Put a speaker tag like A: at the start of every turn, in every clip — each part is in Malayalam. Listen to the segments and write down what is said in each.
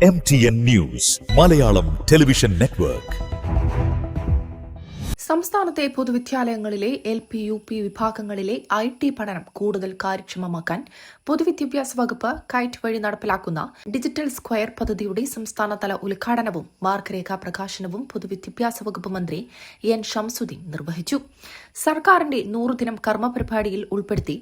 A: MTN News, Malayalam Television Network.
B: സംസ്ഥാനത്തെ പൊതുവിദ്യാലയങ്ങളിലെ LP, UP വിഭാഗങ്ങളിലെ IT പഠനം കൂടുതൽ കാര്യക്ഷമമാക്കാൻ പൊതുവിദ്യാഭ്യാസ വകുപ്പ് കൈറ്റ് വഴി നടപ്പിലാക്കുന്ന ഡിജിറ്റൽ സ്ക്വയർ പദ്ധതിയുടെ സംസ്ഥാനതല ഉദ്ഘാടനവും മാർഗരേഖാ പ്രകാശനവും പൊതുവിദ്യാഭ്യാസ വകുപ്പ് മന്ത്രി N. ഷംസുദ്ദീൻ നിർവഹിച്ചു. സർക്കാരിന്റെ 100 ദിനം കർമ്മ പരിപാടിയിൽ ഉൾപ്പെടുത്തി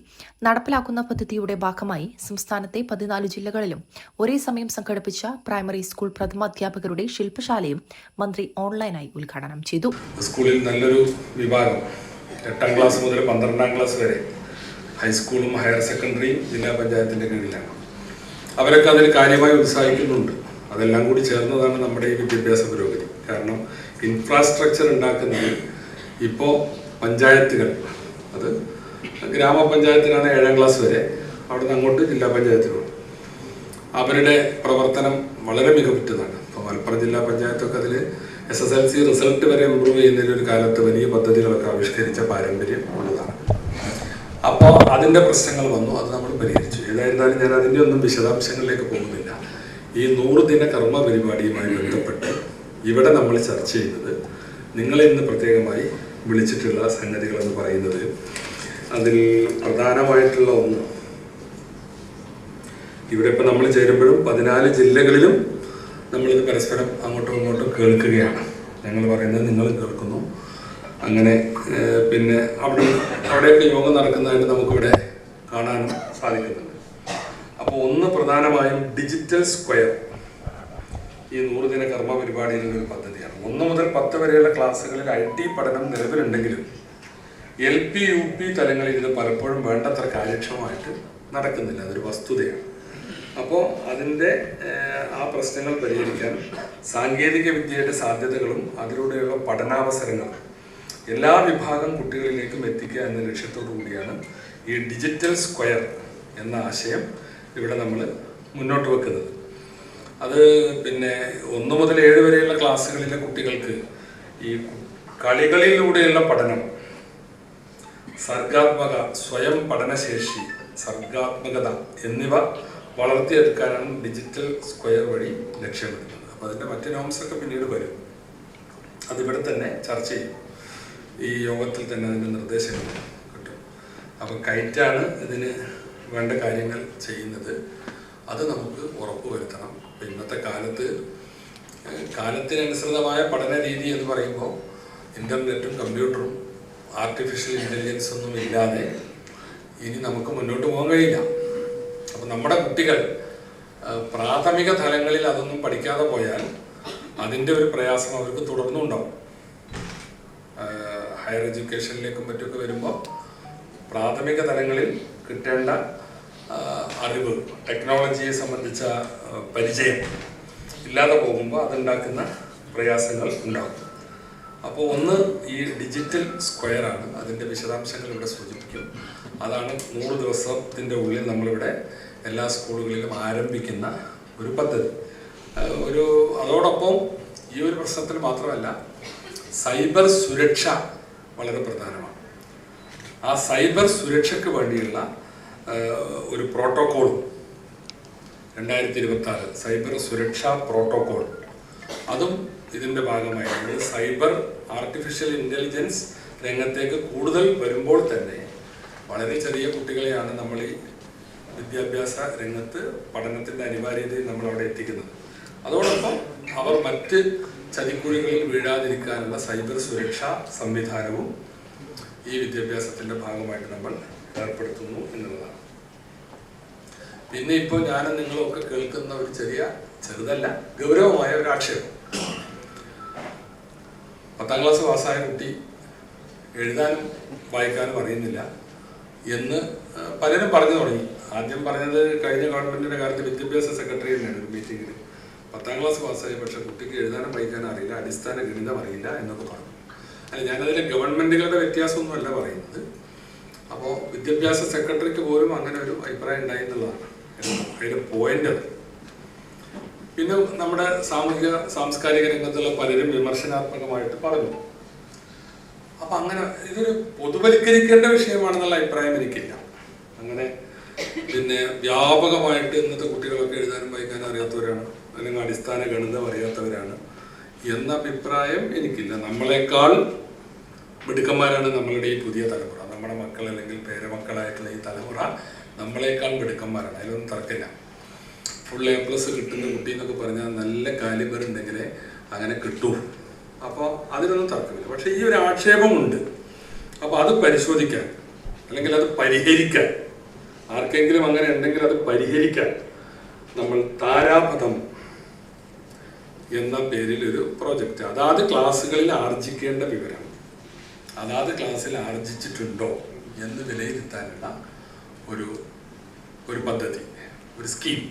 B: നടപ്പിലാക്കുന്ന പദ്ധതിയുടെ ഭാഗമായി സംസ്ഥാനത്തെ 14 ജില്ലകളിലും ഒരേ സമയം സംഘടിപ്പിച്ച പ്രൈമറി സ്കൂൾ പ്രഥമാധ്യാപകരുടെ ശില്പശാലയും മന്ത്രി ഓൺലൈനായി ഉദ്ഘാടനം ചെയ്തു.
C: സ്കൂളിൽ നല്ലൊരു വിഭാഗം 8ാം ക്ലാസ് മുതൽ 12ാം ക്ലാസ് വരെ ഹൈസ്കൂളും ഹയർ സെക്കൻഡറിയും ജില്ലാ പഞ്ചായത്തിൻ്റെ കീഴിലാണ്. അവരൊക്കെ അതിൽ കാര്യമായി ഉത്സാഹിക്കുന്നുണ്ട്. അതെല്ലാം കൂടി ചേർന്നതാണ് നമ്മുടെ ഈ വിദ്യാഭ്യാസ പുരോഗതി. കാരണം ഇൻഫ്രാസ്ട്രക്ചർ ഉണ്ടാക്കുന്നത് ഇപ്പോൾ പഞ്ചായത്തുകൾ, അത് ഗ്രാമപഞ്ചായത്തിനാണ് 7ാം ക്ലാസ് വരെ, അവിടെ നിന്ന് അങ്ങോട്ട് ജില്ലാ പഞ്ചായത്തിനുണ്ട്. അവരുടെ പ്രവർത്തനം വളരെ മികവുറ്റതാണ്. ഇപ്പോൾ മലപ്പുറം ജില്ലാ പഞ്ചായത്തൊക്കെ അതിൽ SSLC റിസൾട്ട് വരെ ഇമ്പ്രൂവ് ചെയ്യുന്നതിൽ ഒരു കാലത്ത് വലിയ പദ്ധതികളൊക്കെ ആവിഷ്കരിച്ച പാരമ്പര്യം ഉള്ളതാണ്. അപ്പോൾ അതിൻ്റെ പ്രശ്നങ്ങൾ വന്നു, അത് നമ്മൾ പരിഹരിച്ചു. ഏതായിരുന്നാലും ഞാൻ അതിൻ്റെ ഒന്നും വിശദാംശങ്ങളിലേക്ക് പോകുന്നില്ല. ഈ 100 ദിന കർമ്മ പരിപാടിയുമായി ബന്ധപ്പെട്ട് ഇവിടെ നമ്മൾ ചർച്ച ചെയ്യുന്നത്, നിങ്ങളെ ഇന്ന് പ്രത്യേകമായി വിളിച്ചിട്ടുള്ള സംഗതികളെന്ന് പറയുന്നത്, അതിൽ പ്രധാനമായിട്ടുള്ള ഒന്ന്, ഇവിടെ ഇപ്പോൾ നമ്മൾ ചേരുമ്പോഴും 14 ജില്ലകളിലും നമ്മളിത് പരസ്പരം അങ്ങോട്ടും ഇങ്ങോട്ടും കേൾക്കുകയാണ്. ഞങ്ങൾ പറയുന്നത് നിങ്ങൾ കേൾക്കുന്നു. അങ്ങനെ പിന്നെ അവിടെയൊക്കെ യോഗം നടക്കുന്നതായിട്ട് നമുക്കിവിടെ കാണാനും സാധിക്കുന്നുണ്ട്. അപ്പോൾ ഒന്ന് പ്രധാനമായും ഡിജിറ്റൽ സ്ക്വയർ ഈ 100 ദിന കർമ്മ പരിപാടിയിലുള്ള ഒരു പദ്ധതിയാണ്. 1 മുതൽ 10 വരെയുള്ള ക്ലാസ്സുകളിൽ IT പഠനം നിലവിലുണ്ടെങ്കിലും LP, UP തലങ്ങളിൽ ഇത് പലപ്പോഴും വേണ്ടത്ര കാര്യക്ഷമമായിട്ട് നടക്കുന്നില്ല. അതൊരു വസ്തുതയാണ്. അപ്പോൾ അതിൻ്റെ ആ പ്രശ്നങ്ങൾ പരിഹരിക്കാൻ സാങ്കേതിക വിദ്യയുടെ സാധ്യതകളും അതിലൂടെയുള്ള പഠനാവസരങ്ങളും എല്ലാ വിഭാഗം കുട്ടികളിലേക്കും എത്തിക്കുക എന്ന ലക്ഷ്യത്തോടു കൂടിയാണ് ഈ ഡിജിറ്റൽ സ്ക്വയർ എന്ന ആശയം ഇവിടെ നമ്മൾ മുന്നോട്ട് വെക്കുന്നത്. അത് പിന്നെ 1 മുതൽ 7 വരെയുള്ള ക്ലാസ്സുകളിലെ കുട്ടികൾക്ക് ഈ കളികളിലൂടെയുള്ള പഠനം, സർഗാത്മക സ്വയം പഠനശേഷി, സർഗാത്മകത എന്നിവ വളർത്തിയെടുക്കാനാണ് ഡിജിറ്റൽ സ്ക്വയർ വഴി ലക്ഷ്യമിടുന്നത്. അപ്പോൾ അതിൻ്റെ മറ്റ് നോംസൊക്കെ പിന്നീട് വരും. അതിവിടെ തന്നെ ചർച്ച ചെയ്യും. ഈ യോഗത്തിൽ തന്നെ അതിൻ്റെ നിർദ്ദേശങ്ങൾ കിട്ടും. അപ്പോൾ കൈറ്റാണ് ഇതിന് വേണ്ട കാര്യങ്ങൾ ചെയ്യുന്നത്. അത് നമുക്ക് ഉറപ്പുവരുത്തണം. അപ്പോൾ ഇന്നത്തെ കാലത്തിനനുസൃതമായ പഠന രീതി എന്ന് പറയുമ്പോൾ ഇൻ്റർനെറ്റും കമ്പ്യൂട്ടറും ആർട്ടിഫിഷ്യൽ ഇൻ്റലിജൻസ് ഒന്നും ഇല്ലാതെ ഇനി നമുക്ക് മുന്നോട്ട് പോകാൻ കഴിയില്ല. അപ്പം നമ്മുടെ കുട്ടികൾ പ്രാഥമിക തലങ്ങളിൽ അതൊന്നും പഠിക്കാതെ പോയാൽ അതിൻ്റെ ഒരു പ്രയാസം അവർക്ക് തുടർന്നുണ്ടാവും. ഹയർ എഡ്യൂക്കേഷനിലേക്കും മറ്റൊക്കെ വരുമ്പോൾ പ്രാഥമിക തലങ്ങളിൽ കിട്ടേണ്ട അറിവ്, ടെക്നോളജിയെ സംബന്ധിച്ച പരിചയം ഇല്ലാതെ പോകുമ്പോൾ അതുണ്ടാക്കുന്ന പ്രയാസങ്ങൾ ഉണ്ടാകും. അപ്പോൾ ഒന്ന് ഈ ഡിജിറ്റൽ സ്ക്വയറാണ്. അതിൻ്റെ വിശദാംശങ്ങൾ ഇവിടെ സൂചിപ്പിക്കും. അതാണ് 100 ദിവസത്തിൻ്റെ ഉള്ളിൽ നമ്മളിവിടെ എല്ലാ സ്കൂളുകളിലും ആരംഭിക്കുന്ന ഒരു പദ്ധതി. അതോടൊപ്പം ഈ ഒരു പ്രശ്നത്തിൽ മാത്രമല്ല, സൈബർ സുരക്ഷ വളരെ പ്രധാനമാണ്. ആ സൈബർ സുരക്ഷയ്ക്ക് വേണ്ടിയുള്ള ഒരു പ്രോട്ടോക്കോളും 2026 സൈബർ സുരക്ഷാ പ്രോട്ടോക്കോൾ, അതും ഇതിൻ്റെ ഭാഗമായിട്ട് സൈബർ ആർട്ടിഫിഷ്യൽ ഇൻ്റലിജൻസ് രംഗത്തേക്ക് കൂടുതൽ വരുമ്പോൾ തന്നെ വളരെ ചെറിയ കുട്ടികളെയാണ് നമ്മൾ ഈ വിദ്യാഭ്യാസ രംഗത്ത് പഠനത്തിൻ്റെ അനിവാര്യതയിൽ നമ്മളവിടെ എത്തിക്കുന്നത്. അതോടൊപ്പം അവർ മറ്റ് ചതിക്കുഴികളിൽ വീഴാതിരിക്കാനുള്ള സൈബർ സുരക്ഷാ സംവിധാനവും ഈ വിദ്യാഭ്യാസത്തിൻ്റെ ഭാഗമായിട്ട് നമ്മൾ ഏർപ്പെടുത്തുന്നു എന്നുള്ളതാണ്. പിന്നെ ഇപ്പോൾ ഞാനും നിങ്ങളൊക്കെ കേൾക്കുന്ന ഒരു ചെറുതല്ല ഗൗരവമായ ഒരു ആക്ഷേപം, 10ാം ക്ലാസ് പാസ്സായ കുട്ടി എഴുതാനും വായിക്കാനും അറിയുന്നില്ല എന്ന് പലരും പറഞ്ഞു തുടങ്ങി. ആദ്യം പറഞ്ഞത് കഴിഞ്ഞ ഗവൺമെൻറ്റിൻ്റെ കാലത്ത് വിദ്യാഭ്യാസ സെക്രട്ടറി തന്നെയാണ് ഒരു മീറ്റിങ്ങിൽ, 10ാം ക്ലാസ് പാസ്സായി പക്ഷേ കുട്ടിക്ക് എഴുതാനും വായിക്കാനും അറിയില്ല, അടിസ്ഥാന ഗണിതം അറിയില്ല എന്നൊക്കെ പറഞ്ഞു. അല്ല, ഞാനതിലെ ഗവൺമെൻറ്റുകളുടെ വ്യത്യാസമൊന്നുമല്ല പറയുന്നത്. അപ്പോൾ വിദ്യാഭ്യാസ സെക്രട്ടറിക്ക് പോലും അങ്ങനെ ഒരു അഭിപ്രായം ഉണ്ടായി എന്നുള്ളതാണ് അതിൻ്റെ പോയിന്റ്. പിന്നെ നമ്മുടെ സാംസ്കാരിക രംഗത്തുള്ള പലരും വിമർശനാത്മകമായിട്ട് പറഞ്ഞു. അപ്പം അങ്ങനെ ഇതൊരു പൊതുവൽക്കരിക്കേണ്ട വിഷയമാണെന്നുള്ള അഭിപ്രായം എനിക്കില്ല. അങ്ങനെ പിന്നെ വ്യാപകമായിട്ട് ഇന്നത്തെ കുട്ടികളൊക്കെ എഴുതാനും വായിക്കാനും അറിയാത്തവരാണ് അല്ലെങ്കിൽ അടിസ്ഥാന ഗണിതം അറിയാത്തവരാണ് എന്ന അഭിപ്രായം എനിക്കില്ല. നമ്മളെക്കാൾ മിടുക്കന്മാരാണ് നമ്മളുടെ ഈ പുതിയ തലമുറ. നമ്മുടെ മക്കൾ അല്ലെങ്കിൽ പേരമക്കളായിട്ടുള്ള ഈ തലമുറ നമ്മളെക്കാൾ മിടുക്കന്മാരാണ്, അതിലൊന്നും തർക്കമില്ല. ഫുൾ A+ കിട്ടുന്ന കുട്ടി എന്നൊക്കെ പറഞ്ഞാൽ നല്ല കാലിബർ ഉണ്ടെങ്കിലേ അങ്ങനെ കിട്ടൂ. അപ്പോൾ അതിനൊന്നും തർക്കമില്ല. പക്ഷേ ഈ ഒരു ആക്ഷേപമുണ്ട്. അപ്പോൾ അത് പരിശോധിക്കാൻ അല്ലെങ്കിൽ അത് പരിഹരിക്കാൻ, ആർക്കെങ്കിലും അങ്ങനെ ഉണ്ടെങ്കിൽ അത് പരിഹരിക്കാൻ നമ്മൾ താരാപഥം എന്ന പേരിൽ ഒരു പ്രോജക്റ്റ്, അതാത് ക്ലാസ്സുകളിൽ ആർജിക്കേണ്ട വിവരം അതാത് ക്ലാസ്സിൽ ആർജിച്ചിട്ടുണ്ടോ എന്ന് വിലയിരുത്താനുള്ള ഒരു പദ്ധതി, ഒരു സ്കീം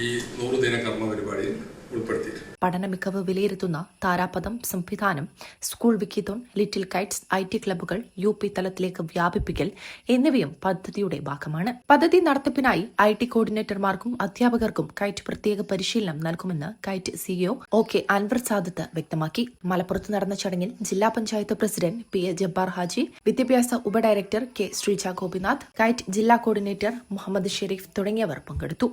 C: ഈ 100 ദിന കർമ്മ പരിപാടിയിൽ ഉൾപ്പെടുത്തിയിട്ടുണ്ട്.
B: പഠന മികവ് വിലയിരുത്തുന്ന താരാപഥം സംവിധാനം, സ്കൂൾ വിക്കിത്തോൺ, ലിറ്റിൽ കൈറ്റ്സ്, IT ക്ലബ്ബുകൾ UP തലത്തിലേക്ക് വ്യാപിപ്പിക്കൽ എന്നിവയും പദ്ധതിയുടെ ഭാഗമാണ്. പദ്ധതി നടത്തിപ്പിനായി IT കോർഡിനേറ്റർമാർക്കും അധ്യാപകർക്കും കൈറ്റ് പ്രത്യേക പരിശീലനം നൽകുമെന്ന് കൈറ്റ് CEO OK അൻവർ സാദത്ത് വ്യക്തമാക്കി. മലപ്പുറത്ത് നടന്ന ചടങ്ങിൽ ജില്ലാ പഞ്ചായത്ത് പ്രസിഡന്റ് PA ജബ്ബാർ ഹാജി, വിദ്യാഭ്യാസ ഉപഡയറക്ടർ K ശ്രീജ ഗോപിനാഥ്, കൈറ്റ് ജില്ലാ കോർഡിനേറ്റർ മുഹമ്മദ് ഷെരീഫ് തുടങ്ങിയവർ പങ്കെടുത്തു.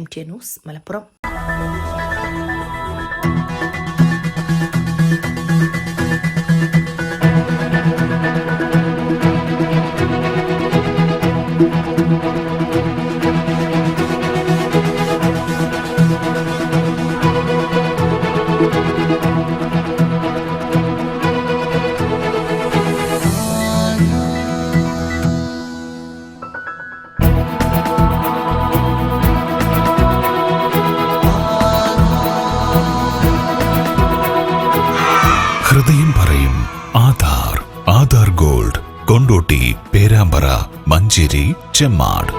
B: MTN news Malappuram.
A: ഹൃദയം പറയും ആധാർ ഗോൾഡ്, കൊണ്ടോട്ടി, പേരാമ്പ്ര, മഞ്ചേരി, ചെമ്മാട്.